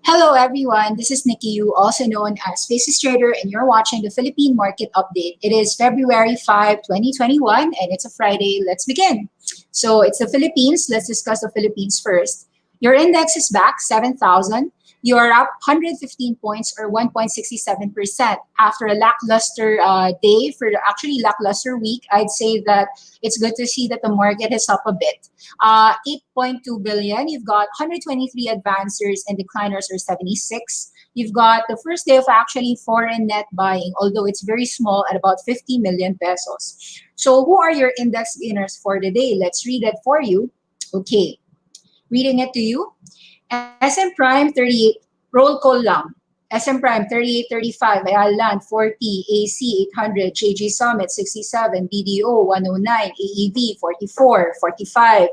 Hello everyone, this is Nikki, also known as Faces Trader, and you're watching the Philippine Market Update. It is February 5, 2021, and it's a Friday. Let's begin. So it's the Philippines. Let's discuss the Philippines first. Your index is back, 7,000. You are up 115 points or 1.67% after a lackluster day for actually lackluster week. I'd say that it's good to see that the market is up a bit. 8.2 billion. You've got 123 advancers and decliners are 76. You've got the first day of actually foreign net buying, although it's very small at about 50 million pesos. So who are your index gainers for the day? Let's read it for you. Okay, reading it to you. SM Prime 38, roll call lang. SM Prime 3835, Ayala 40, AC 800, JG Summit 67, BDO 109, AEV 44, 45,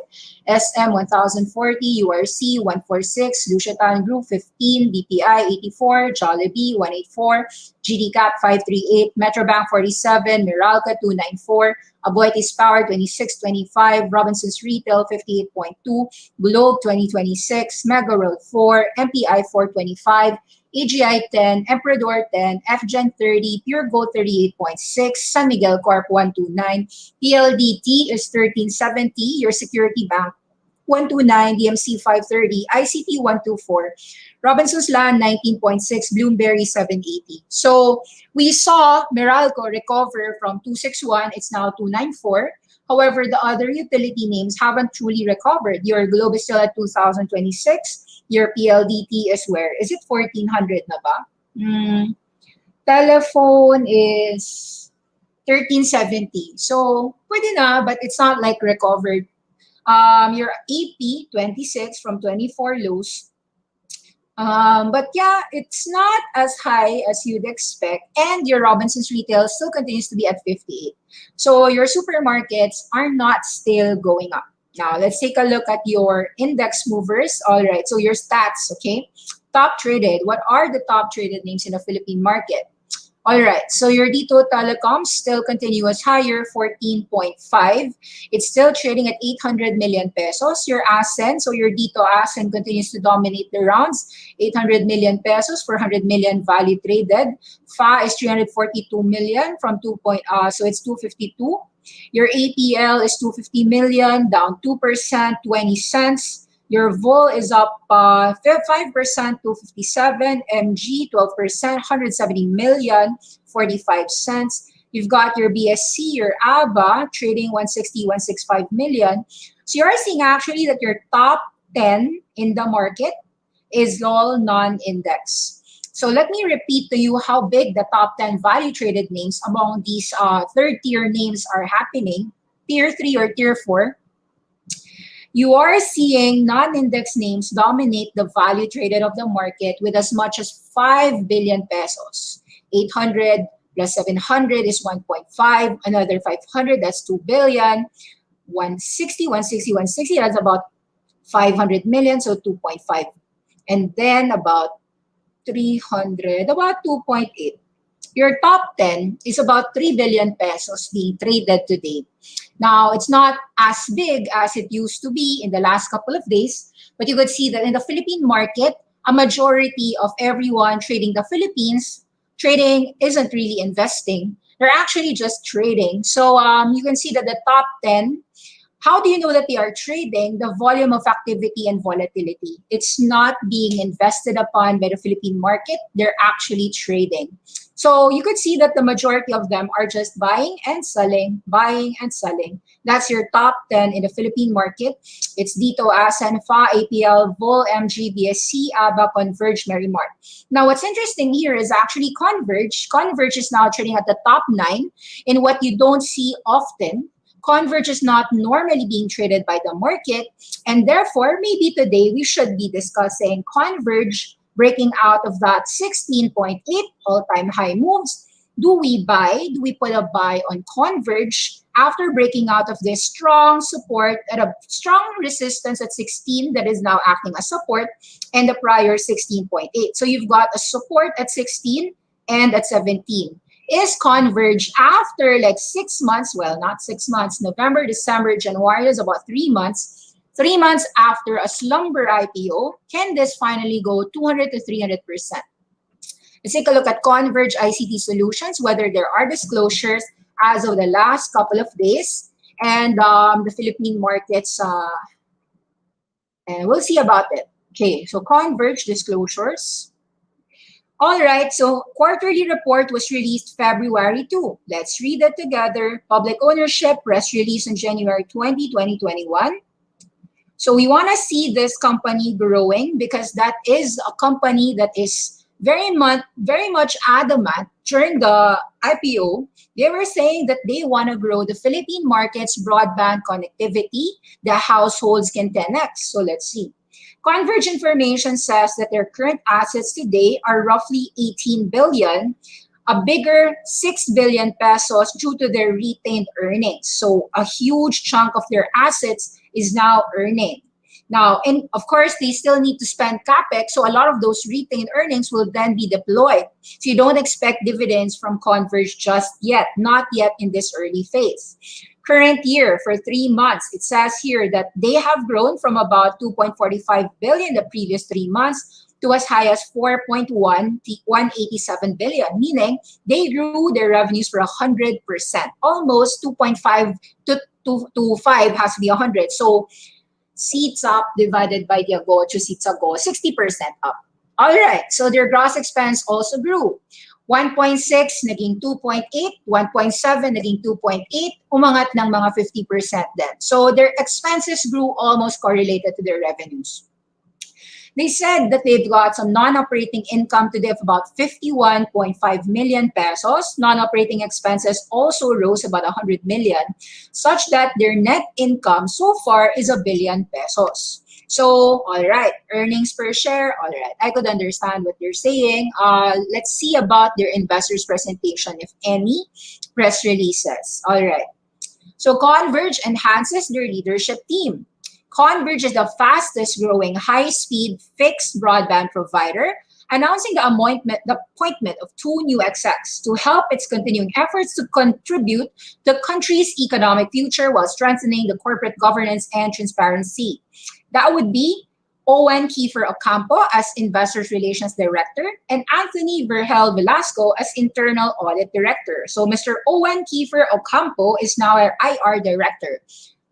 SM 1040, URC 146, Lucia Town Group 15, BPI 84, Jollibee 184, GD Cap 538, Metrobank 47, Meralco 294, Aboitiz Power 2625, Robinson's Retail 58.2, Globe 2026, Mega Road 4, MPI 425, AGI 10, Emperador 10, FGen 30, Pure Gold 38.6, San Miguel Corp 129, PLDT is 1370, your security bank 129, DMC 530, ICT 124, Robinson's Land 19.6, Bloomberry 780. So we saw Meralco recover from 261, it's now 294. However, the other utility names haven't truly recovered. Your Globe is still at 2026. Your PLDT is where? Is it 1400 na ba? Telephone is 1370. So pwede na, but it's not like recovered. Your AP 26 from 24 lows. But yeah, it's not as high as you'd expect. And your Robinson's Retail still continues to be at 58. So your supermarkets are not still going up. Now, let's take a look at your index movers. All right, so your stats, okay? Top traded. What are the top traded names in the Philippine market? All right, so your Dito Telecom still continuous higher, 14.5. It's still trading at 800 million pesos. Your ASEN, so your Dito ASEN continues to dominate the rounds, 800 million pesos, 400 million value traded. FA is 342 million from so it's 252. Your APL is 250 million, down 2%, 20 cents. Your vol is up 5%, 257. MG, 12%, 170 million, 45 cents. You've got your BSC, your ABA, trading 160, 165 million. So you're seeing actually that your top 10 in the market is all non-index. So let me repeat to you how big the top 10 value traded names among these third tier names are happening. Tier 3 or Tier 4. You are seeing non-index names dominate the value traded of the market with as much as 5 billion pesos. 800 plus 700 is 1.5. Another 500, that's 2 billion. 160, 160, 160, that's about 500 million, so 2.5. And then about 300, about 2.8. Your top 10 is about 3 billion pesos being traded today. Now, it's not as big as it used to be in the last couple of days, but you could see that in the Philippine market, a majority of everyone trading the Philippines, trading isn't really investing. They're actually just trading. So you can see that the top 10, how do you know that they are trading? The volume of activity and volatility. It's not being invested upon by the Philippine market. They're actually trading. So you could see that the majority of them are just buying and selling, buying and selling. That's your top 10 in the Philippine market. It's Dito, ASEN, FA, APL, VOL, MG, BSC, ABA, Converge, Merimart. Now, what's interesting here is actually Converge. Converge is now trading at the top 9 in what you don't see often. Converge is not normally being traded by the market, and therefore, maybe today we should be discussing Converge breaking out of that 16.8 all-time high moves. Do we buy? Do we put a buy on Converge after breaking out of this strong support at a strong resistance at 16 that is now acting as support and the prior 16.8? So you've got a support at 16 and at 17. Is Converge after like 6 months, well, not 6 months, November, December, January is about 3 months, 3 months after a slumber IPO, can this finally go 200 to 300%? Let's take a look at Converge ICT Solutions, whether there are disclosures as of the last couple of days, and the Philippine markets, and we'll see about it. Okay, so Converge disclosures. All right, so quarterly report was released February 2. Let's read it together. Public ownership, press release on January 20, 2021. So we want to see this company growing because that is a company that is very much adamant during the IPO. They were saying that they want to grow the Philippine market's broadband connectivity. The households can 10x. So let's see. Converge information says that their current assets today are roughly 18 billion, a bigger 6 billion pesos due to their retained earnings. So a huge chunk of their assets is now earning. Now, and of course, they still need to spend capex, so a lot of those retained earnings will then be deployed. So you don't expect dividends from Converge just yet, not yet in this early phase. Current year for 3 months, it says here that they have grown from about 2.45 billion the previous 3 months to as high as 187 billion, meaning they grew their revenues for 100%. Almost 2.5 to 5 has to be 100. So seats up divided by the ago to seats ago, 60% up. All right, so their gross expense also grew. 1.6 naging 2.8, 1.7 naging 2.8, umangat ng mga 50% din. So their expenses grew almost correlated to their revenues. They said that they've got some non-operating income today of about 51.5 million pesos. Non-operating expenses also rose about 100 million, such that their net income so far is 1 billion pesos. So, all right, earnings per share, all right, I could understand what you're saying. Let's see about their investors' presentation, if any, press releases. All right. So Converge enhances their leadership team. Converge is the fastest growing high-speed fixed broadband provider, announcing the appointment of 2 new execs to help its continuing efforts to contribute to the country's economic future while strengthening the corporate governance and transparency. That would be Owen Kiefer Ocampo as Investor Relations Director and Anthony Vergel Velasco as Internal Audit Director. So Mr. Owen Kiefer Ocampo is now our IR Director.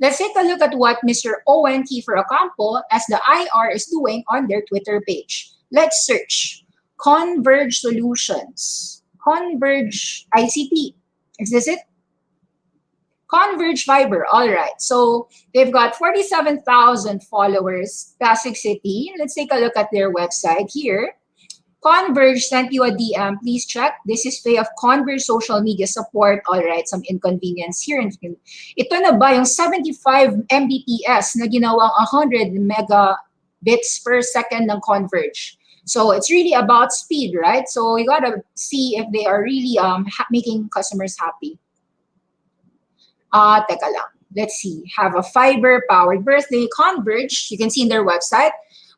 Let's take a look at what Mr. Owen Kiefer Ocampo as the IR is doing on their Twitter page. Let's search Converge Solutions, Converge ICT. Is this it? Converge Fiber. All right. So they've got 47,000 followers, Pasig City. Let's take a look at their website here. Converge sent you a DM. Please check. This is Faye of Converge social media support. All right, some inconvenience here. Ito na ba yung 75 Mbps na ginawang 100 megabits per second ng Converge? So it's really about speed, right? So you gotta see if they are really making customers happy. Teka lang. Let's see. Have a fiber-powered birthday. Converge, you can see in their website.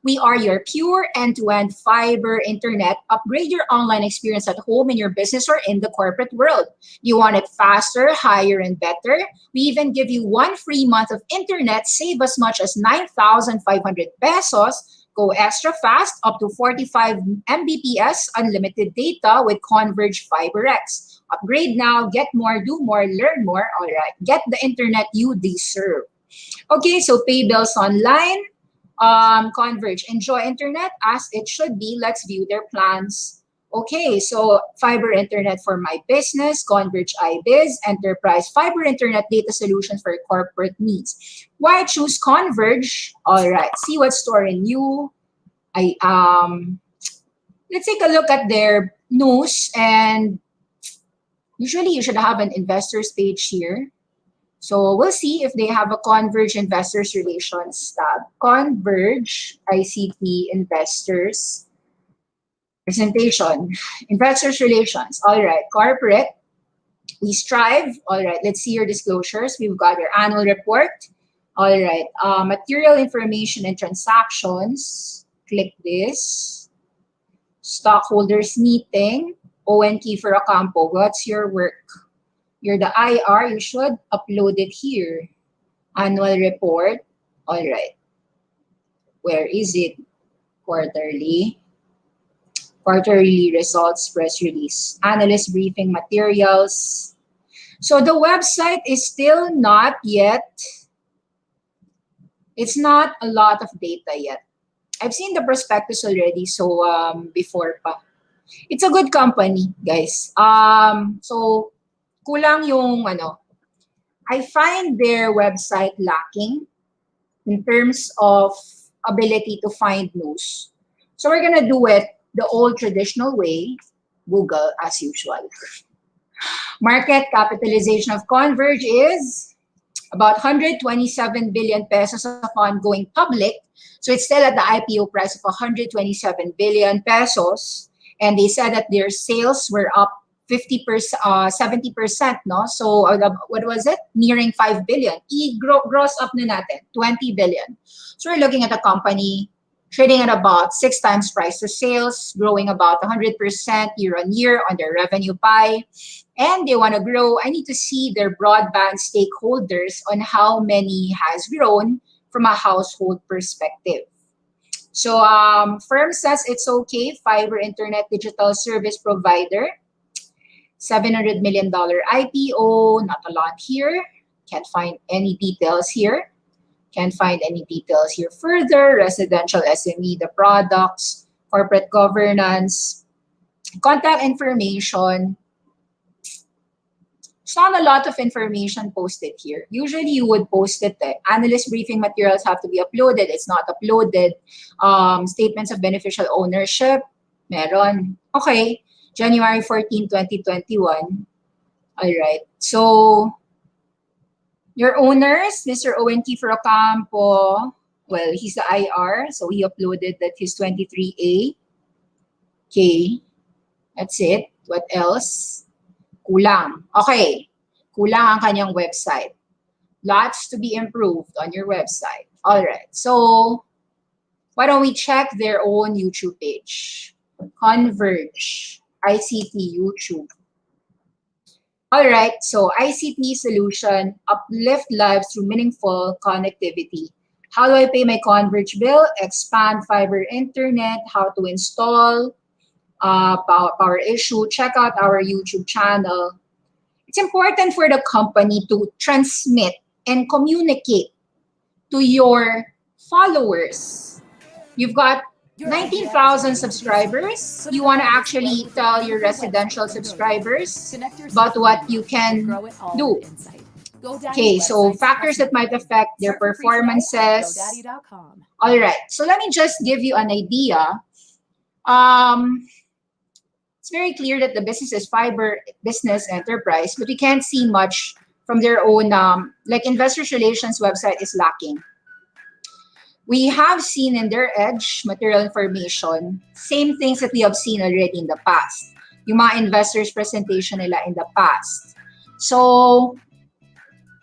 We are your pure end-to-end fiber internet. Upgrade your online experience at home, in your business, or in the corporate world. You want it faster, higher, and better? We even give you 1 free month of internet. Save as much as 9,500 pesos. Go extra fast, up to 45 Mbps unlimited data with Converge FiberX. Upgrade now, get more, do more, learn more. All right, get the internet you deserve. Okay, so pay bills online. Converge, enjoy internet as it should be. Let's view their plans. Okay, so fiber internet for my business, Converge iBiz, enterprise fiber internet data solutions for corporate needs. Why choose Converge? All right, see what's storing you. Let's take a look at their news, and usually you should have an investors page here. So we'll see if they have a Converge Investors Relations tab. Converge ICT Investors Presentation. Investors Relations. All right. Corporate. We strive. All right. Let's see your disclosures. We've got your annual report. All right. Material information and transactions. Click this. Stockholders meeting. Owen Kiefer Ocampo. What's your work? You're the IR, you should upload it here. Annual report. All right. Where is it? Quarterly. Quarterly results press release. Analyst briefing materials. So the website is still not yet, it's not a lot of data yet. I've seen the prospectus already, so before pa. It's a good company, guys. So kulang yung ano, I find their website lacking in terms of ability to find news. So we're gonna do it the old traditional way, Google as usual. Market capitalization of Converge is about 127 billion pesos upon going public. So it's still at the IPO price of 127 billion pesos. And they said that their sales were up 50%, 70%, no? So what was it? Nearing 5 billion. Gross up na natin, 20 billion. So we're looking at a company trading at about 6 times price to sales, growing about 100% year on year on their revenue pie. And they want to grow. I need to see their broadband stakeholders on how many has grown from a household perspective. So firm says it's okay. Fiber internet digital service provider. $700 million IPO. Not a lot here. Can't find any details here. Can't find any details here further. Residential SME, the products, corporate governance, contact information. It's not a lot of information posted here. Usually you would post it. Analyst briefing materials have to be uploaded. It's not uploaded. Statements of beneficial ownership. Meron. Okay. January 14, 2021. All right. So your owners, Mr. O.N.T. Frocampo, well, he's the IR. So he uploaded that he's 23A. Okay. That's it. What else? Kulang. Okay. Kulang ang kanyang website. Lots to be improved on your website. All right. So why don't we check their own YouTube page? Converge, ICT YouTube. All right. So ICT solution, uplift lives through meaningful connectivity. How do I pay my Converge bill? Expand fiber internet, how to install, power issue. Check out our YouTube channel. It's important for the company to transmit and communicate to your followers. You've got 19,000 subscribers. You want to actually tell your residential subscribers about what you can do. Okay, so factors that might affect their performances. All right, so let me just give you an idea. It's very clear that the business is fiber business enterprise, but we can't see much from their own, like investors relations website is lacking. We have seen in their edge material information, same things that we have seen already in the past. Yung mga investors presentation nila in the past. So,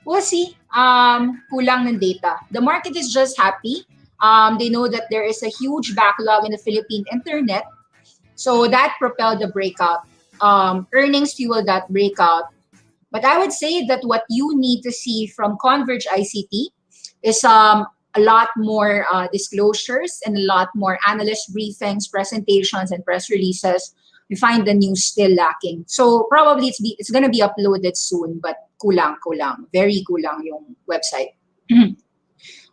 we'll see. Kulang ng data. The market is just happy. They know that there is a huge backlog in the Philippine internet. So that propelled the breakout. Earnings fueled that breakout. But I would say that what you need to see from Converge ICT is a lot more disclosures and a lot more analyst briefings, presentations, and press releases. We find the news still lacking. So probably it's going to be uploaded soon, but kulang. Very kulang yung website.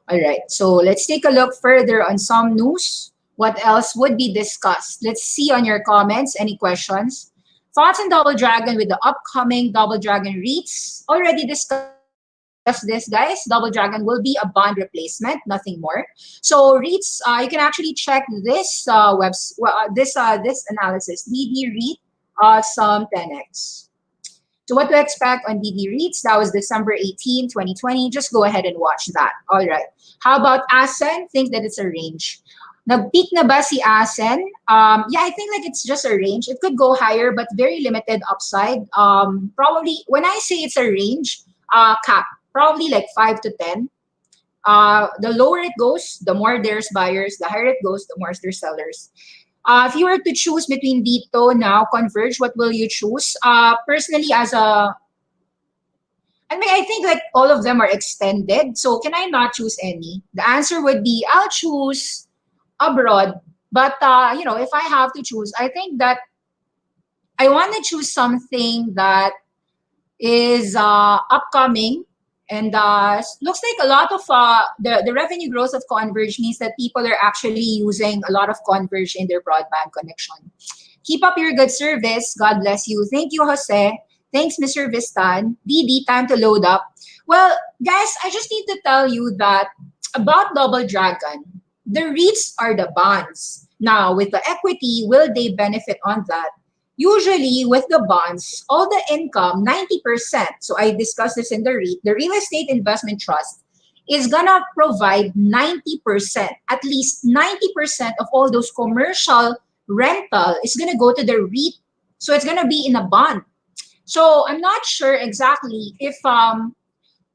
All right, so let's take a look further on some news. What else would be discussed? Let's see on your comments. Any questions? Thoughts on Double Dragon with the upcoming Double Dragon REITs? Already discussed this, guys. Double Dragon will be a bond replacement, nothing more. So REITs, you can actually check this this analysis, DD REIT, Awesome10X. So what to expect on DD REITs? That was December 18, 2020. Just go ahead and watch that. All right. How about ASEN? Think that it's a range. Nag-peak na ba si ASEN? Yeah, I think like it's just a range. It could go higher, but very limited upside. Probably, when I say it's a range, cap, probably like 5 to 10. The lower it goes, the more there's buyers. The higher it goes, the more there's sellers. If you were to choose between dito now, Converge, what will you choose? Personally, I I mean, I think like all of them are extended. So can I not choose any? The answer would be I'll choose abroad. But if I have to choose, I think that I want to choose something that is upcoming, and looks like a lot of the revenue growth of Converge means that people are actually using a lot of Converge in their broadband connection. Keep up your good service. God bless you. Thank you, Jose. Thanks, Mr. Vistan. DD, time to load up. Well, guys, I just need to tell you that about Double Dragon, the REITs are the bonds. Now, with the equity, will they benefit on that? Usually, with the bonds, all the income, 90%, so I discussed this in the REIT, the Real Estate Investment Trust is gonna provide 90%, at least 90% of all those commercial rental is gonna go to the REIT. So it's gonna be in a bond. So I'm not sure exactly if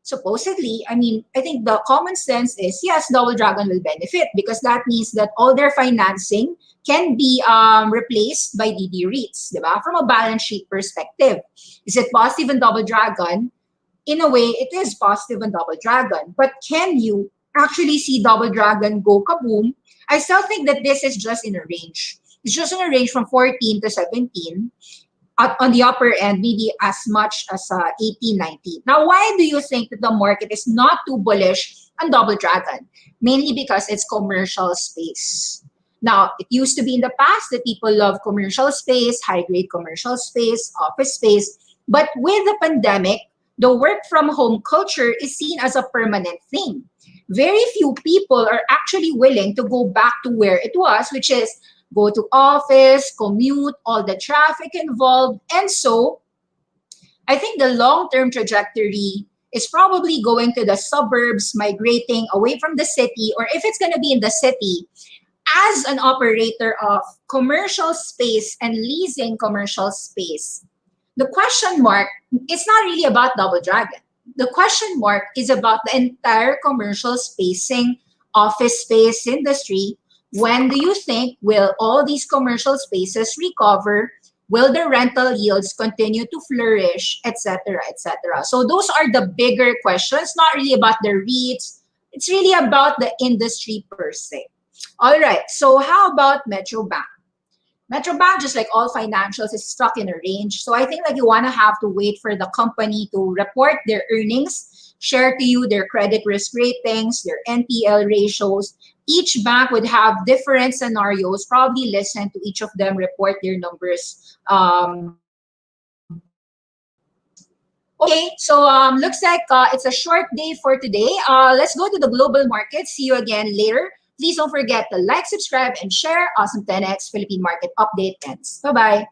supposedly, I mean, I think the common sense is yes, Double Dragon will benefit because that means that all their financing can be replaced by DD REITs, diba? From a balance sheet perspective. Is it positive in Double Dragon? In a way, it is positive in Double Dragon. But can you actually see Double Dragon go kaboom? I still think that this is just in a range. It's just in a range from 14 to 17. On the upper end, maybe as much as 18, 19. Now, why do you think that the market is not too bullish on Double Dragon? Mainly because it's commercial space. Now, it used to be in the past that people love commercial space, high-grade commercial space, office space. But with the pandemic, the work-from-home culture is seen as a permanent thing. Very few people are actually willing to go back to where it was, which is go to office, commute, all the traffic involved. And so I think the long-term trajectory is probably going to the suburbs, migrating away from the city, or if it's going to be in the city, as an operator of commercial space and leasing commercial space. The question mark, it's not really about Double Dragon. The question mark is about the entire commercial spacing, office space industry. When do you think will all these commercial spaces recover? Will the rental yields continue to flourish, etc., etc.? So those are the bigger questions, not really about the REITs. It's really about the industry per se. All right, so how about Metro Bank? Metro Bank, just like all financials, is stuck in a range. So I think like you want to have to wait for the company to report their earnings, share to you their credit risk ratings, their NPL ratios. Each bank would have different scenarios. Probably listen to each of them report their numbers. Okay, so looks like it's a short day for today. Let's go to the global market. See you again later. Please don't forget to like, subscribe, and share. Awesome 10X Philippine Market Update ends. Bye-bye.